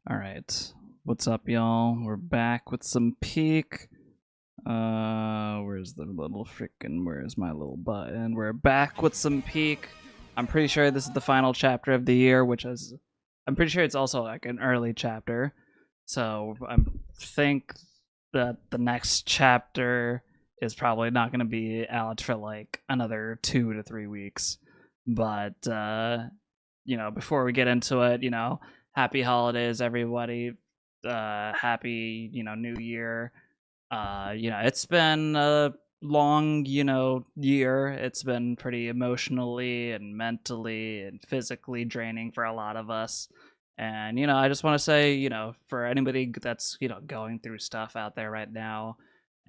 All right. What's up, y'all? We're back with some peak. Where's the little freaking, where's my little button? We're back with some peak. I'm pretty sure this is the final chapter of the year, I'm pretty sure it's also like an early chapter. So I think that the next chapter is probably not going to be out for like another 2 to 3 weeks. But, before we get into it, happy holidays, everybody. Happy, New Year. It's been a long, year. It's been pretty emotionally and mentally and physically draining for a lot of us. And, I just want to say, for anybody that's, going through stuff out there right now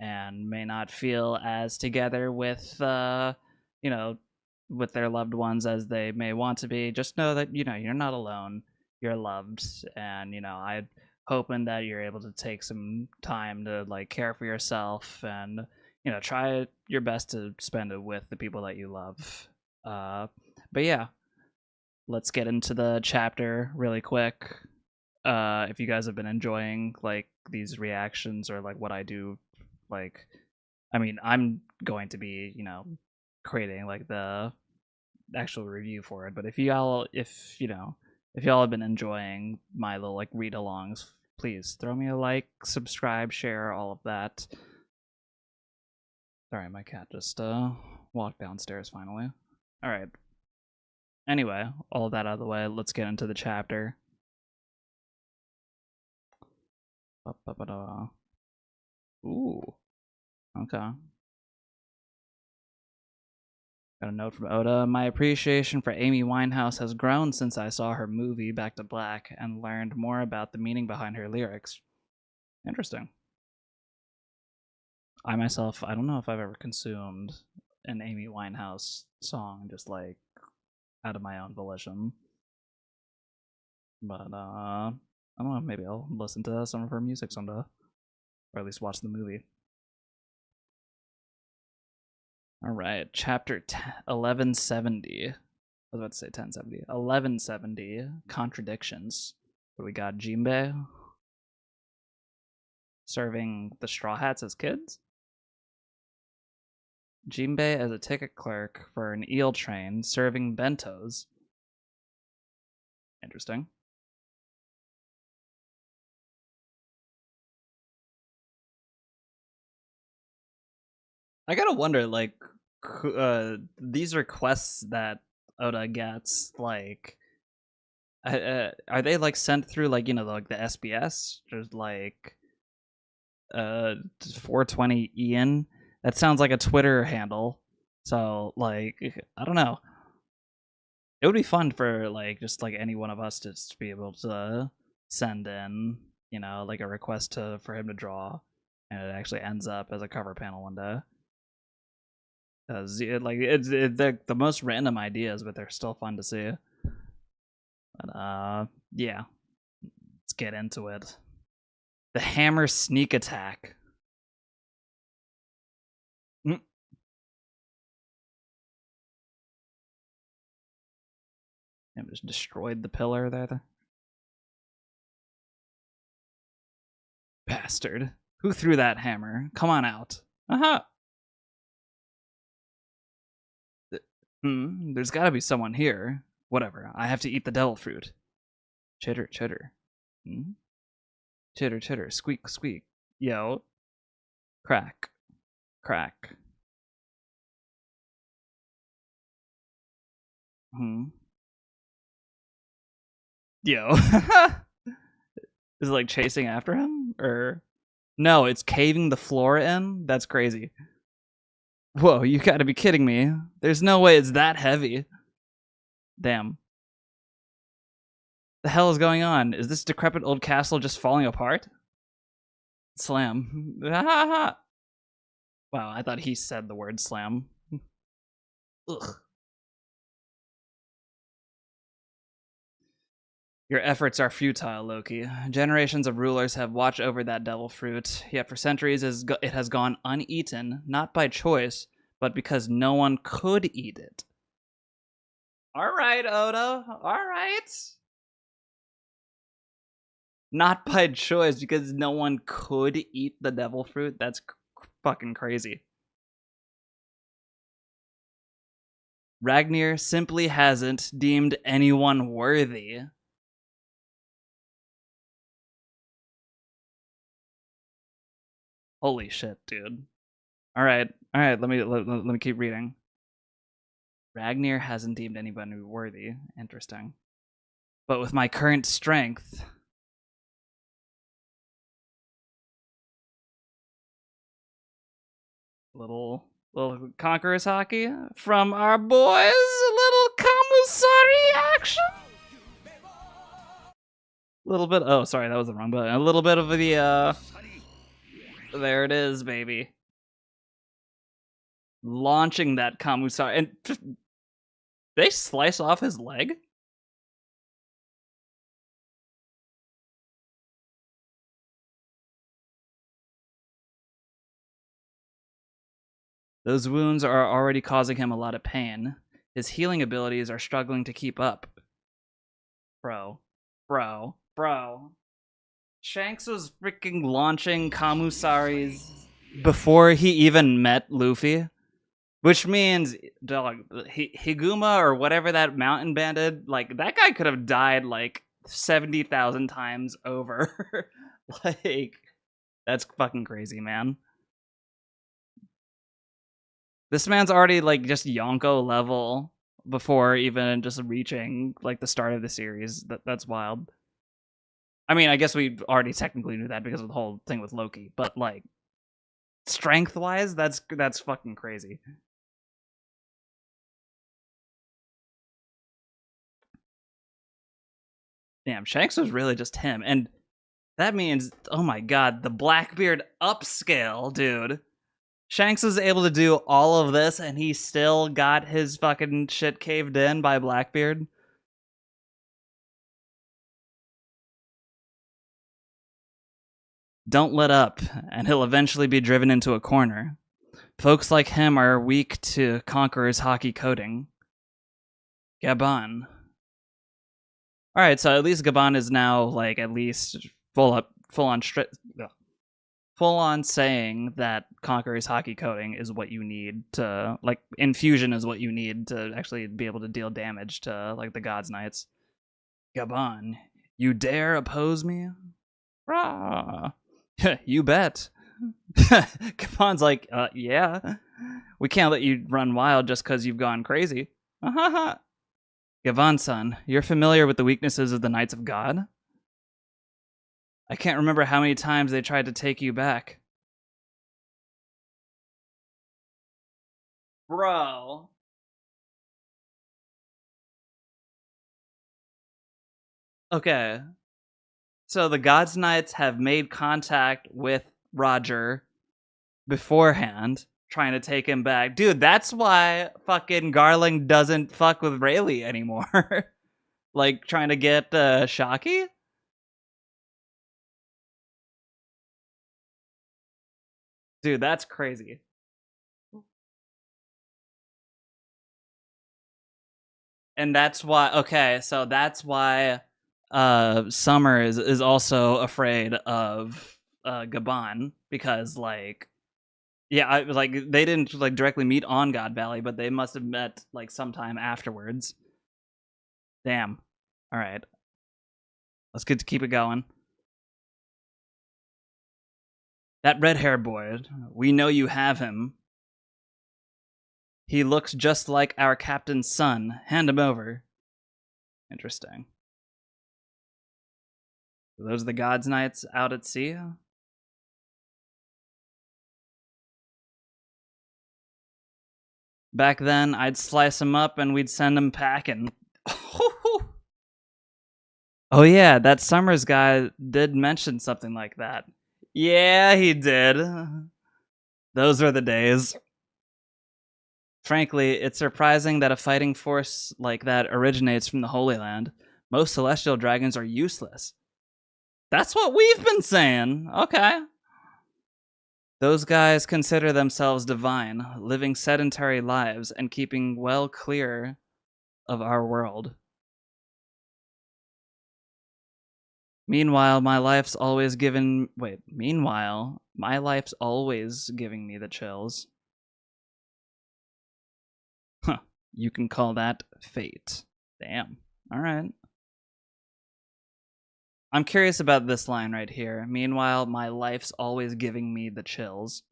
and may not feel as together with, you know, with their loved ones as they may want to be, just know that, you're not alone. You're loved. And, I hoping that you're able to take some time to like care for yourself and try your best to spend it with the people that you love. But yeah, let's get into the chapter really quick. If you guys have been enjoying like these reactions or like what I do, like I'm going to be creating like the actual review for it. But if y'all have been enjoying my little like read alongs, please throw me a like, subscribe, share, all of that. Sorry, my cat just walked downstairs finally. All right. Anyway, all of that out of the way, let's get into the chapter. Ooh. Okay. Got a note from Oda. My appreciation for Amy Winehouse has grown since I saw her movie Back to Black and learned more about the meaning behind her lyrics. Interesting. I myself, I don't know if I've ever consumed an Amy Winehouse song just like out of my own volition. But I don't know, maybe I'll listen to some of her music someday. Or at least watch the movie. Alright, chapter 1170. I was about to say 1070. 1170, Contradictions. But we got Jinbei serving the Straw Hats as kids. Jinbei as a ticket clerk for an eel train serving bentos. Interesting. I gotta wonder, like, these requests that Oda gets, like, are they like sent through like like the SBS? Just like 420 Ian. That sounds like a Twitter handle. So like I don't know. It would be fun for like just like any one of us to just be able to send in, like a request for him to draw, and it actually ends up as a cover panel one day. Because they're the most random ideas, but they're still fun to see. But yeah, let's get into it. The hammer sneak attack. Mm. And just destroyed the pillar there. Bastard. Who threw that hammer? Come on out. Aha! There's gotta be someone here. Whatever. I have to eat the devil fruit. Chitter, chitter. Hmm? Chitter, chitter. Squeak, squeak. Yo. Crack. Crack. Yo. Is it like chasing after him? Or no, it's caving the floor in? That's crazy. Whoa, you gotta be kidding me. There's no way it's that heavy. Damn. The hell is going on? Is this decrepit old castle just falling apart? Slam. Wow, I thought he said the word slam. Ugh. Your efforts are futile, Loki. Generations of rulers have watched over that devil fruit, yet for centuries it has gone uneaten, not by choice, but because no one could eat it. All right, Oda. All right. Not by choice, because no one could eat the devil fruit. That's fucking crazy. Ragnir simply hasn't deemed anyone worthy. Holy shit, dude. All right. Let me keep reading. Ragnir hasn't deemed anyone worthy. Interesting. But with my current strength, little conqueror's hockey from our boys. A little Kamusari action. A little bit. Oh, sorry, that was the wrong button. A little bit of the. There it is, baby. Launching that Kamusari, and they slice off his leg. Those wounds are already causing him a lot of pain. His healing abilities are struggling to keep up. Bro. Shanks was freaking launching Kamusaris before he even met Luffy. Which means, dog, Higuma or whatever that mountain bandit, like, that guy could have died, like, 70,000 times over. Like, that's fucking crazy, man. This man's already, like, just Yonko level before even just reaching, like, the start of the series. That's wild. I mean, I guess we already technically knew that because of the whole thing with Loki, but, like, strength-wise, that's fucking crazy. Damn, Shanks was really just him, and that means, oh my god, the Blackbeard upscale, dude. Shanks was able to do all of this, and he still got his fucking shit caved in by Blackbeard. Don't let up, and he'll eventually be driven into a corner. Folks like him are weak to Conqueror's hockey coding. Gabon. Alright, so at least Gabon is now, like, at least full on saying that Conqueror's hockey coding is what you need to, like, infusion is what you need to actually be able to deal damage to, like, the God's Knights. Gabon, you dare oppose me? Rah! You bet. Gabon's like, yeah. We can't let you run wild just because you've gone crazy. Gavon-san, you're familiar with the weaknesses of the Knights of God? I can't remember how many times they tried to take you back. Bro. Okay. So the God's Knights have made contact with Roger beforehand, trying to take him back. Dude, that's why fucking Garling doesn't fuck with Rayleigh anymore. Like, trying to get Shocky? Dude, that's crazy. And that's why, okay, so that's why Summer is also afraid of Gabon, because, like, yeah, like, they didn't, like, directly meet on God Valley, but they must have met, like, sometime afterwards. Damn. All right. Let's get to keep it going. That red-haired boy, we know you have him. He looks just like our captain's son. Hand him over. Interesting. Those are the God's Knights out at sea? Back then, I'd slice him up and we'd send him packing. Oh yeah, that Summers guy did mention something like that. Yeah, he did. Those were the days. Frankly, it's surprising that a fighting force like that originates from the Holy Land. Most celestial dragons are useless. That's what we've been saying. Okay. Those guys consider themselves divine, living sedentary lives and keeping well clear of our world. Meanwhile, my life's always given. Wait, meanwhile, my life's always giving me the chills. Huh. You can call that fate. Damn. Alright. I'm curious about this line right here. Meanwhile, my life's always giving me the chills.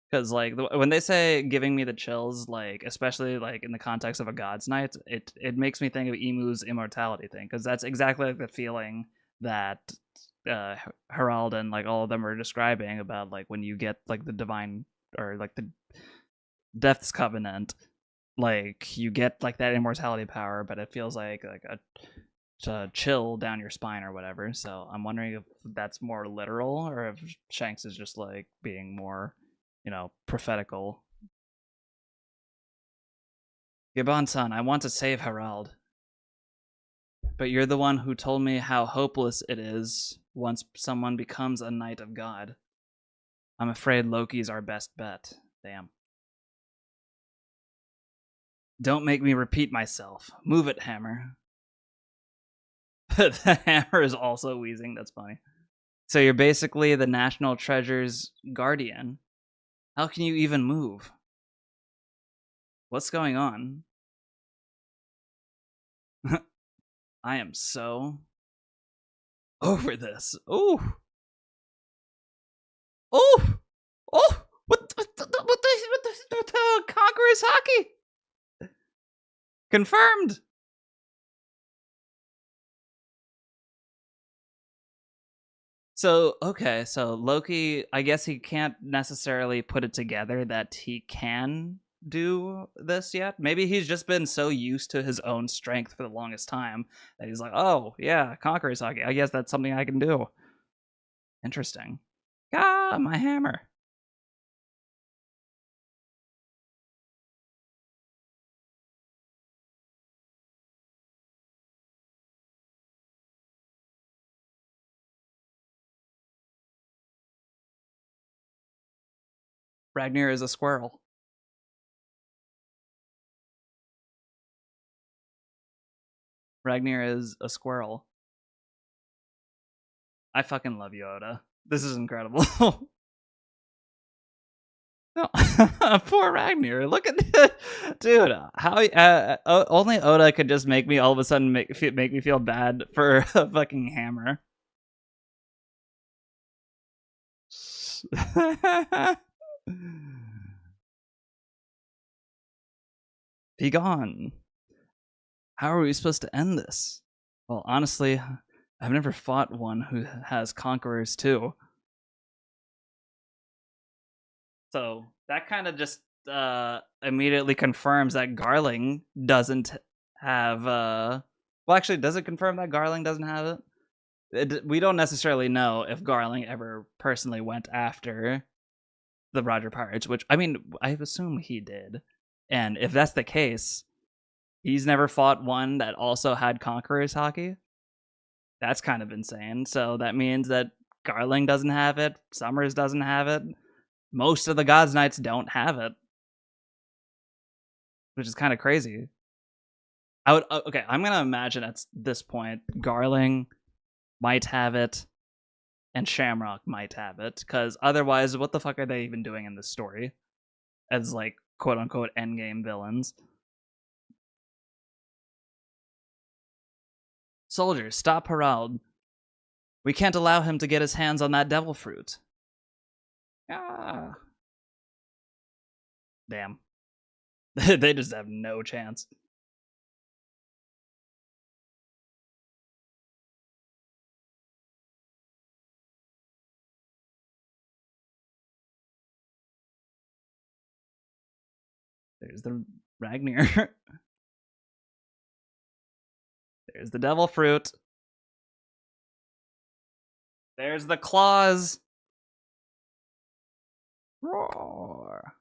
Because, like, when they say giving me the chills, like, especially, like, in the context of a God's Night, it makes me think of Emu's immortality thing. Because that's exactly like the feeling that Harald and, like, all of them are describing about, like, when you get, like, the divine, or, like, the Death's Covenant, like, you get, like, that immortality power, but it feels like a chill down your spine or whatever. So I'm wondering if that's more literal, or if Shanks is just, like, being more, prophetical. Gibbon-san, I want to save Harald, but you're the one who told me how hopeless it is once someone becomes a Knight of God. I'm afraid Loki's our best bet. Damn. Don't make me repeat myself. Move it, Hammer. The Hammer is also wheezing. That's funny. So you're basically the National Treasure's guardian. How can you even move? What's going on? I am so over this. Ooh. Oh. Oh. What the Conqueror's hockey? Confirmed. So, okay, so Loki, I guess he can't necessarily put it together that he can do this yet. Maybe he's just been so used to his own strength for the longest time that he's like, oh, yeah, Conqueror's hockey. I guess that's something I can do. Interesting. Ah, my hammer. Ragnar is a squirrel. Ragnar is a squirrel. I fucking love you, Oda. This is incredible. No. Poor Ragnar. Look at the dude. How only Oda could just make me all of a sudden make me feel bad for a fucking hammer. Be gone. How are we supposed to end this? Well, honestly, I've never fought one who has conquerors too. So that kind of just immediately confirms that Garling doesn't have. Well, actually, does it confirm that Garling doesn't have it? We don't necessarily know if Garling ever personally went after the Roger Pirates, which, I mean, I assume he did. And if that's the case, he's never fought one that also had Conqueror's hockey. That's kind of insane. So that means that Garling doesn't have it, Summers doesn't have it, most of the Gods Knights don't have it, which is kind of crazy. Okay, I'm gonna imagine at this point Garling might have it and Shamrock might have it, because otherwise, what the fuck are they even doing in this story as, like, quote unquote endgame villains? Soldiers, stop Harald. We can't allow him to get his hands on that devil fruit. Ah. Damn. They just have no chance. There's the Ragnar. There's the devil fruit. There's the claws. Roar.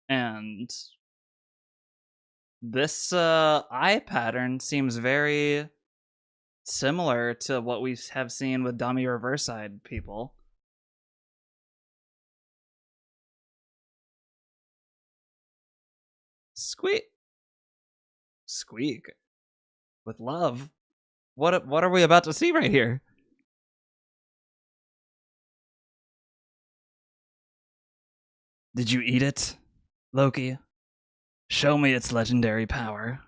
And this eye pattern seems very similar to what we have seen with dummy reverse side people. Squeak. Squeak. With love? What are we about to see right here? Did you eat it, Loki? Show me its legendary power.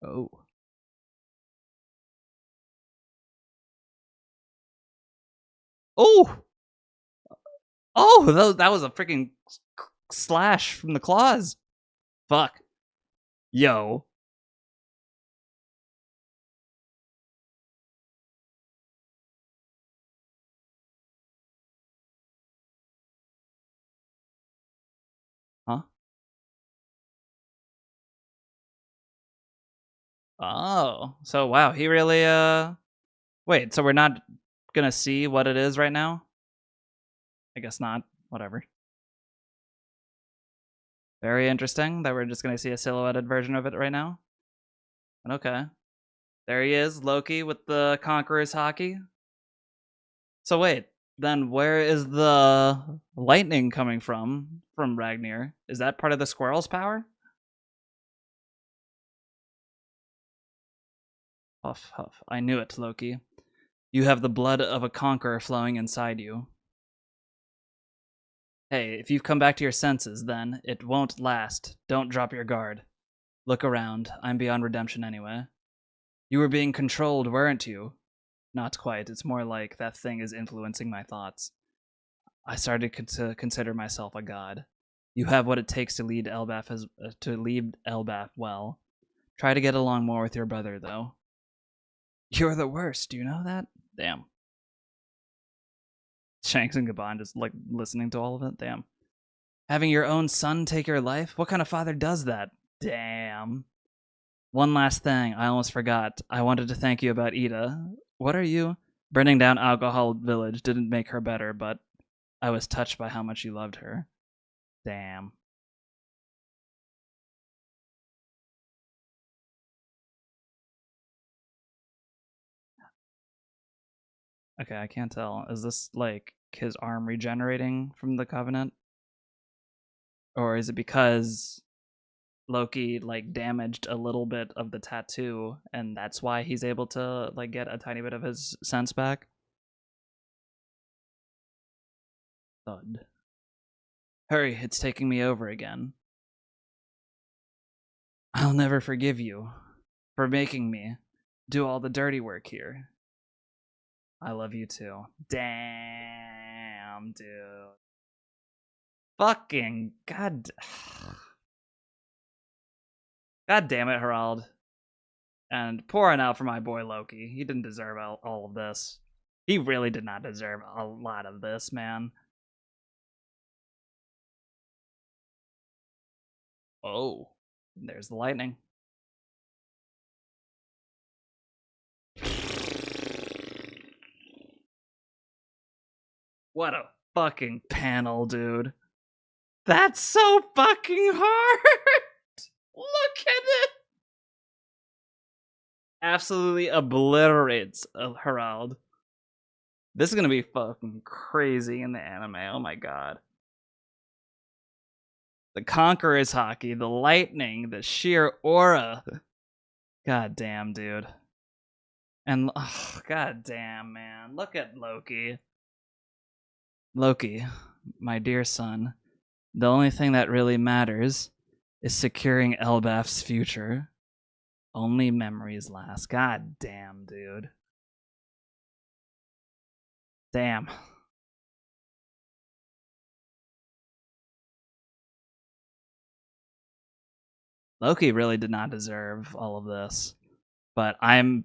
Oh. Oh! Oh, that was a freaking slash from the claws. Fuck. Yo. Huh? Oh. So, wow, he really, Wait, so we're not gonna see what it is right now? I guess not. Whatever. Very interesting that we're just gonna see a silhouetted version of it right now. Okay. There he is, Loki with the Conqueror's Hockey. So wait, then where is the lightning coming from Ragnar? Is that part of the squirrel's power? Huff, huff. I knew it, Loki. You have the blood of a conqueror flowing inside you. Hey, if you've come back to your senses, then it won't last. Don't drop your guard. Look around. I'm beyond redemption anyway. You were being controlled, weren't you? Not quite. It's more like that thing is influencing my thoughts. I started to consider myself a god. You have what it takes to lead Elbaf well. Try to get along more with your brother, though. You're the worst. Do you know that? Damn. Shanks and Gabon just like listening to all of it. Damn. Having your own son take your life? What kind of father does that? Damn. One last thing, I almost forgot. I wanted to thank you about Ida. What are you? Burning down Alcohol Village didn't make her better, but I was touched by how much you loved her. Damn. Okay, I can't tell. Is this like his arm regenerating from the Covenant? Or is it because Loki like damaged a little bit of the tattoo and that's why he's able to like get a tiny bit of his sense back? Thud. Hurry, it's taking me over again. I'll never forgive you for making me do all the dirty work here. I love you too. Damn, dude. Fucking god. God damn it, Harald. And pouring out for my boy Loki. He didn't deserve all of this. He really did not deserve a lot of this, man. Oh, there's the lightning. What a fucking panel, dude. That's so fucking hard. Look at it. Absolutely obliterates Harald. This is gonna be fucking crazy in the anime. Oh my god. The Conqueror's Hockey, the lightning, the sheer aura. God damn, dude. And oh, god damn, man. Look at Loki. Loki, my dear son, the only thing that really matters is securing Elbaf's future. Only memories last. God damn, dude. Damn. Loki really did not deserve all of this. But I'm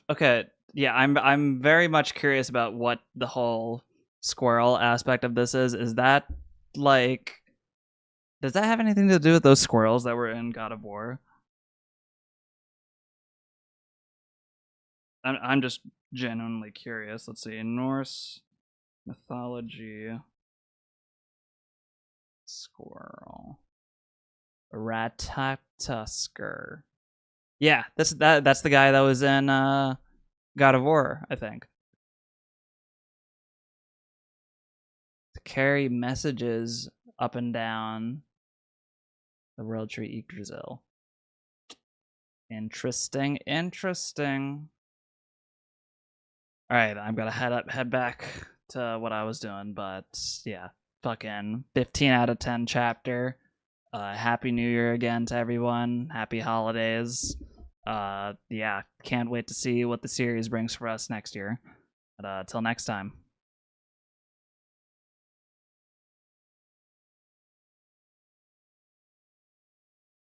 okay, yeah, I'm very much curious about what the whole squirrel aspect of this is. Is that like does that have anything to do with those squirrels that were in God of War? I'm just genuinely curious. Let's see. Norse mythology squirrel. Ratatusker. Yeah, that's the guy that was in God of War, I think. carry messages up and down the World Tree Yggdrasil. Interesting. All right, I'm gonna head back to what I was doing, but yeah, fucking 15 out of 10 chapter. Happy New Year again to everyone. Happy holidays. Yeah, can't wait to see what the series brings for us next year. But till next time.